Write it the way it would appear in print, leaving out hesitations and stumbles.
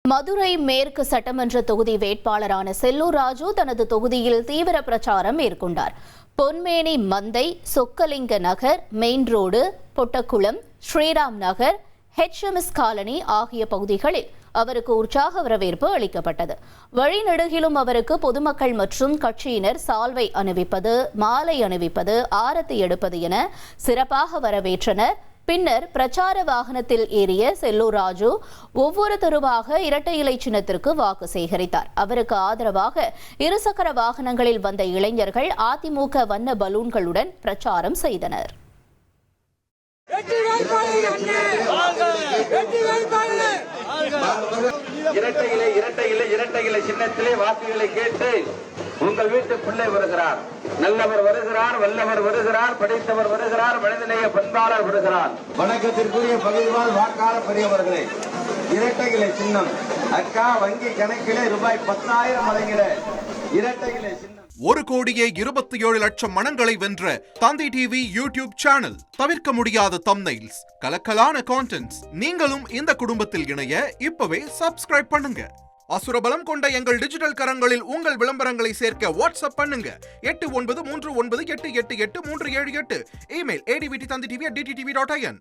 மதுரை மேற்கு சட்டமன்ற தொகுதி வேட்பாளரான செல்லூர் ராஜு தனது தொகுதியில் தீவிர பிரச்சாரம் மேற்கொண்டார். பொன்மேனி மந்தை, சொக்கலிங்க நகர், மெயின் ரோடு, பொட்டக்குளம், ஸ்ரீராம் நகர், HMS காலனி ஆகிய பகுதிகளில் அவருக்கு உற்சாக வரவேற்பு அளிக்கப்பட்டது. வழிநெடுகிலும் அவருக்கு பொதுமக்கள் மற்றும் கட்சியினர் சால்வை அணிவிப்பது, மாலை அணிவிப்பது, ஆரத்தி எடுப்பது என சிறப்பாக வரவேற்றனர். பின்னர் பிரச்சார வாகனத்தில் ஏறிய செல்லூர் ராஜு ஒவ்வொரு தெருவாக இரட்டை இலை சின்னத்திற்கு வாக்கு சேகரித்தார். அவருக்கு ஆதரவாக இருசக்கர வாகனங்களில் வந்த இளைஞர்கள் அதிமுக வண்ண பலூன்களுடன் பிரச்சாரம் செய்தனர். இரட்டை இலை சின்னத்திலே வாக்குகளை கேட்டு உங்கள் வீட்டு பிள்ளை வருகிறார், நல்லவர் வருகிறார், வல்லவர் வருகிறார், படித்தவர் வருகிறார், மனிதநேய பண்பாளர் வருகிறார். வணக்கத்திற்குரிய பகுதிவாழ் வாக்காளர் பெரியவர்களே, இரட்டை இலை சின்னம் அக்கா வங்கி கணக்கிலே ரூபாய் 10,000 வழங்கிட இரட்டை இலை சின்னம். 1,27,00,000 மனங்களை வென்ற தந்தி டிவி யூடியூப் சேனல். தவிர்க்க முடியாத தம்ப்நெயில்ஸ், கலக்கலான கான்டென்ட்ஸ். நீங்களும் இந்த குடும்பத்தில் இணைய இப்பவே சப்ஸ்கிரைப் பண்ணுங்க. அசுரபலம் கொண்ட எங்கள் டிஜிட்டல் கரங்களில் உங்கள் விளம்பரங்களை சேர்க்க வாட்ஸ்அப் பண்ணுங்க. 8939888378. Email advtthanditv@dttv.in.